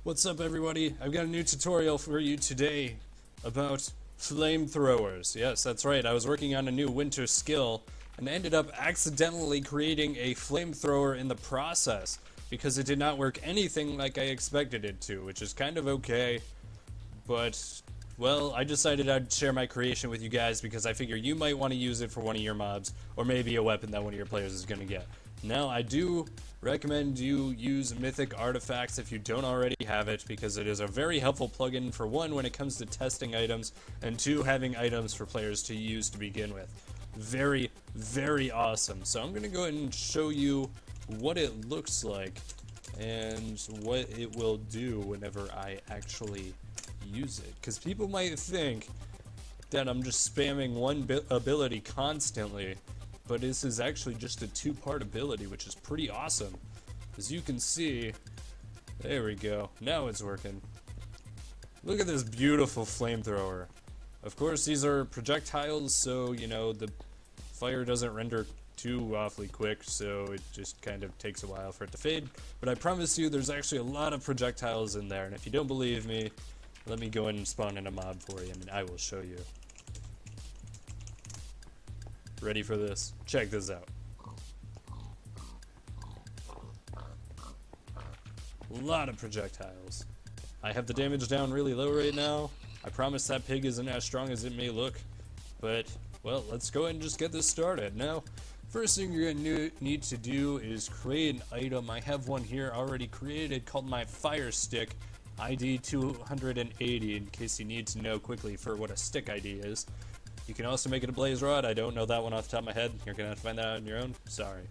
What's up, everybody? I've got a new tutorial for you today about flamethrowers. Yes, that's right, I was working on a new winter skill and ended up accidentally creating a flamethrower in the process because it did not work anything like I expected it to, which is kind of okay, but, well, I decided I'd share my creation with you guys because I figure you might want to use it for one of your mobs, or maybe a weapon that one of your players is going to get. Now, I do recommend you use Mythic artifacts if you don't already have it, because it is a very helpful plugin for one, when it comes to testing items, and two, having items for players to use to begin with. Very, very awesome. So I'm going to go ahead and show you what it looks like and what it will do whenever I actually use it. Because people might think that I'm just spamming one ability constantly, but this is actually just a two-part ability, which is pretty awesome. As you can see, there we go, now it's working. Look at this beautiful flamethrower. Of course, these are projectiles, so, you know, the fire doesn't render too awfully quick, so it just kind of takes a while for it to fade. But I promise you, there's actually a lot of projectiles in there, and if you don't believe me, let me go ahead and spawn in a mob for you, and I will show you. Ready for this? Check this out. A lot of projectiles. I have the damage down really low right now. I promise that pig isn't as strong as it may look, but, well, let's go ahead and just get this started. Now, first thing you're going to need to do is create an item. I have one here already created called my Fire Stick, ID 280, in case you need to know quickly for what a stick ID is. You can also make it a blaze rod. I don't know that one off the top of my head. You're going to have to find that out on your own. Sorry.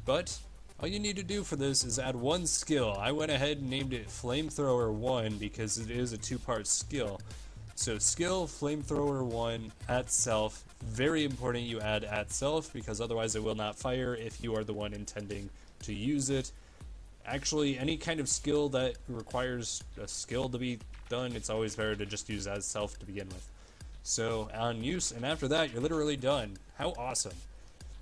But all you need to do for this is add one skill. I went ahead and named it Flamethrower 1 because it is a two-part skill. So skill Flamethrower 1 at self. Very important you add at self because otherwise it will not fire if you are the one intending to use it. Actually, any kind of skill that requires a skill to be done, it's always better to just use as self to begin with. So, on use, and after that, you're literally done. How awesome.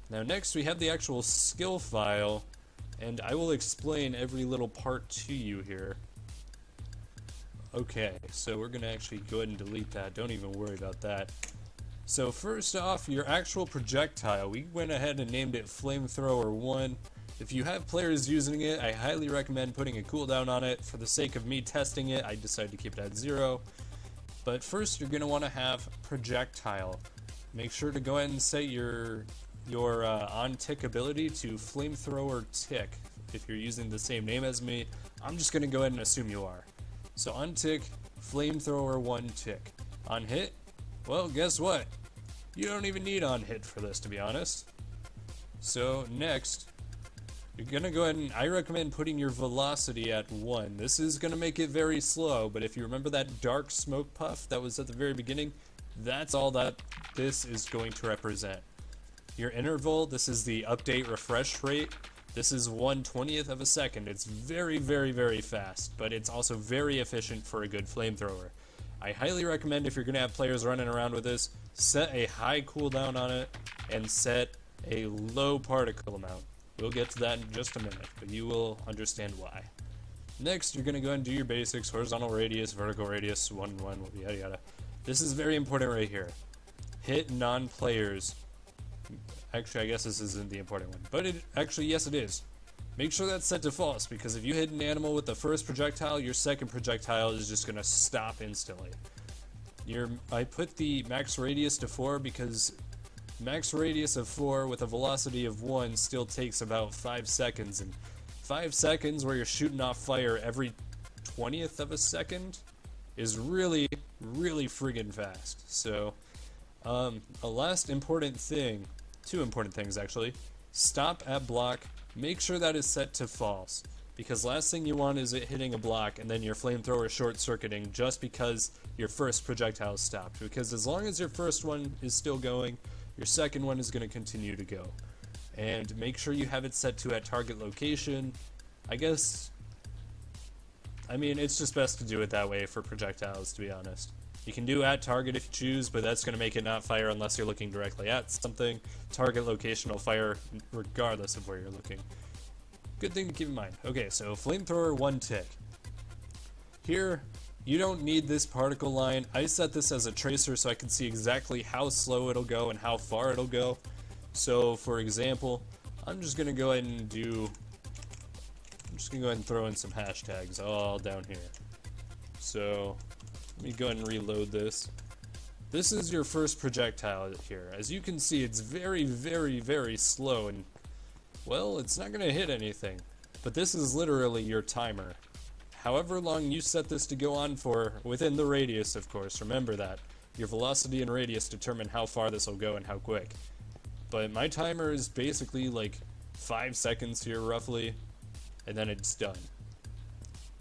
Now next, we have the actual skill file, and I will explain every little part to you here. Okay, so we're going to actually go ahead and delete that. Don't even worry about that. So first off, your actual projectile. We went ahead and named it Flamethrower 1. If you have players using it, I highly recommend putting a cooldown on it. For the sake of me testing it, I decided to keep it at 0. But first, you're going to want to have projectile. Make sure to go ahead and set your on-tick ability to Flamethrower Tick. If you're using the same name as me, I'm just going to go ahead and assume you are. So on-tick, Flamethrower 1 tick. On hit? Well, guess what? You don't even need on hit for this, to be honest. So next, you're going to go ahead and I recommend putting your velocity at 1. This is going to make it very slow, but if you remember that dark smoke puff that was at the very beginning, that's all that this is going to represent. Your interval, this is the update refresh rate. This is 1/20th of a second. It's very, very, very fast, but it's also very efficient for a good flamethrower. I highly recommend if you're going to have players running around with this, set a high cooldown on it and set a low particle amount. We'll get to that in just a minute, but you will understand why. Next, you're going to go and do your basics, horizontal radius, vertical radius, 1, 1, yada yada. This is very important right here. Hit non-players. Actually, I guess this isn't the important one, but actually, yes it is. Make sure that's set to false, because if you hit an animal with the first projectile, your second projectile is just going to stop instantly. I put the max radius to 4 because max radius of 4 with a velocity of 1 still takes about 5 seconds, and 5 seconds where you're shooting off fire every 20th of a second is really, really friggin' fast. So, a last important thing, 2 important things actually, stop at block, make sure that is set to false, because last thing you want is it hitting a block and then your flamethrower short-circuiting just because your first projectile stopped, because as long as your first one is still going, your second one is going to continue to go. And make sure you have it set to at target location. I mean, it's just best to do it that way for projectiles, to be honest. You can do at target if you choose, but that's going to make it not fire unless you're looking directly at something. Target location will fire regardless of where you're looking. Good thing to keep in mind. Okay, so Flamethrower 1 tick. Here, you don't need this particle line. I set this as a tracer so I can see exactly how slow it'll go and how far it'll go. So, for example, I'm just gonna go ahead and throw in some hashtags all down here. So, let me go ahead and reload this. This is your first projectile here. As you can see, it's very, very, very slow, and, well, it's not gonna hit anything. But this is literally your timer. However long you set this to go on for, within the radius, of course, remember that. Your velocity and radius determine how far this will go and how quick. But my timer is basically like 5 seconds here, roughly, and then it's done.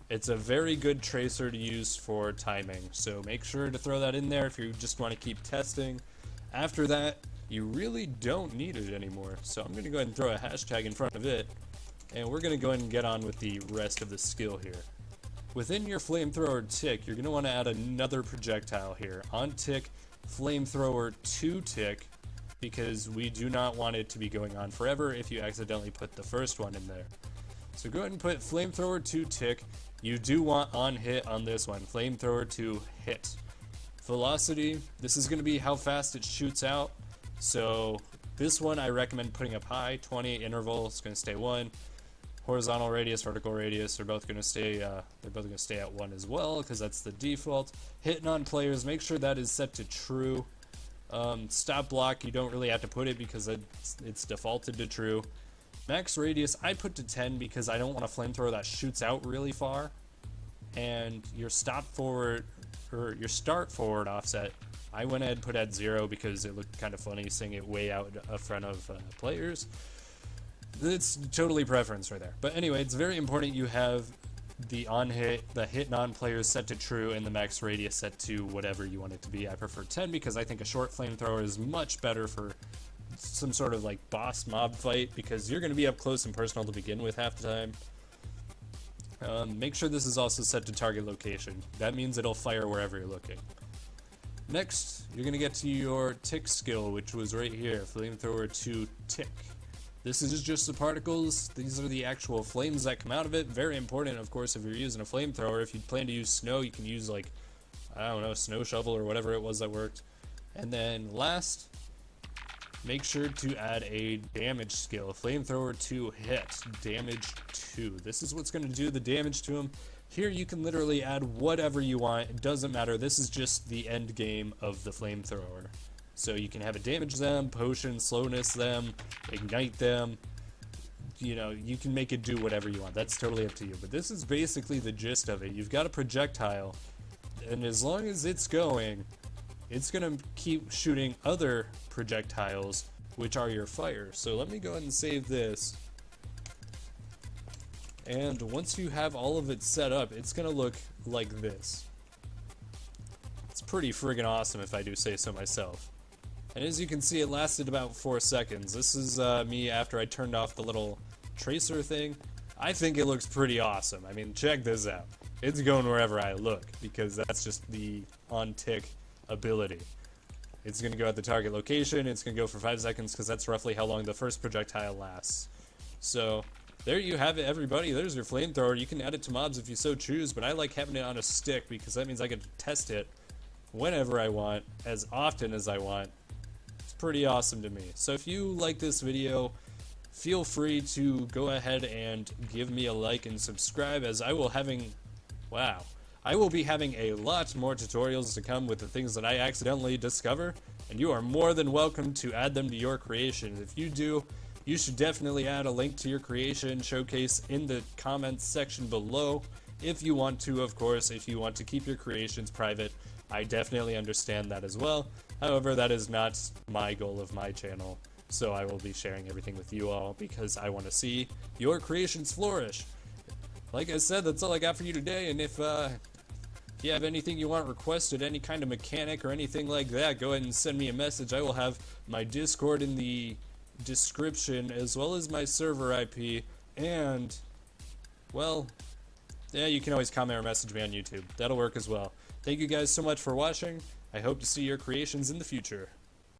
It's a very good tracer to use for timing, so make sure to throw that in there if you just want to keep testing. After that, you really don't need it anymore, so I'm going to go ahead and throw a hashtag in front of it, and we're going to go ahead and get on with the rest of the skill here. Within your flamethrower tick, you're going to want to add another projectile here. On tick, flamethrower 2 tick, because we do not want it to be going on forever if you accidentally put the first one in there. So go ahead and put flamethrower 2 tick. You do want on hit on this one, flamethrower 2 hit. Velocity, this is going to be how fast it shoots out. So this one I recommend putting up high, 20 interval, it's going to stay 1. Horizontal radius, vertical radius are both going to stay. They're both going to stay at 1 as well because that's the default. Hitting on players, make sure that is set to true. Stop block, you don't really have to put it because it's defaulted to true. Max radius, I put to 10 because I don't want a flamethrower that shoots out really far. And your stop forward or your start forward offset, I went ahead and put at 0 because it looked kind of funny seeing it way out in front of players. It's totally preference right there. But anyway, it's very important you have the hit non-players set to true and the max radius set to whatever you want it to be. I prefer 10 because I think a short flamethrower is much better for some sort of like boss mob fight because you're going to be up close and personal to begin with half the time. Make sure this is also set to target location. That means it'll fire wherever you're looking. Next, you're going to get to your tick skill, which was right here, flamethrower 2 tick. This is just the particles. These are the actual flames that come out of it. Very important, of course, if you're using a flamethrower. If you plan to use snow, you can use, like, I don't know, snow shovel or whatever it was that worked. And then last, make sure to add a damage skill. Flamethrower 2 hit, damage 2. This is what's going to do the damage to him. Here you can literally add whatever you want. It doesn't matter. This is just the end game of the flamethrower. So you can have it damage them, potion, slowness them, ignite them. You know, you can make it do whatever you want. That's totally up to you. But this is basically the gist of it. You've got a projectile, and as long as it's going, it's going to keep shooting other projectiles, which are your fire. So let me go ahead and save this. And once you have all of it set up, it's going to look like this. It's pretty friggin' awesome if I do say so myself. And as you can see, it lasted about 4 seconds. This is me after I turned off the little tracer thing. I think it looks pretty awesome. I mean, check this out. It's going wherever I look, because that's just the on-tick ability. It's going to go at the target location. It's going to go for 5 seconds, because that's roughly how long the first projectile lasts. So, there you have it, everybody. There's your flamethrower. You can add it to mobs if you so choose, but I like having it on a stick, because that means I can test it whenever I want, as often as I want. Pretty awesome to me. So if you like this video, feel free to go ahead and give me a like and subscribe, as I will be having a lot more tutorials to come with the things that I accidentally discover, and you are more than welcome to add them to your creation. If you do, you should definitely add a link to your creation showcase in the comments section below if you want to, of course. If you want to keep your creations private, I definitely understand that as well. However, that is not my goal of my channel, so I will be sharing everything with you all because I want to see your creations flourish. Like I said, that's all I got for you today, and if you have anything you want requested, any kind of mechanic or anything like that, go ahead and send me a message. I will have my Discord in the description, as well as my server IP, and, well, yeah, you can always comment or message me on YouTube. That'll work as well. Thank you guys so much for watching. I hope to see your creations in the future.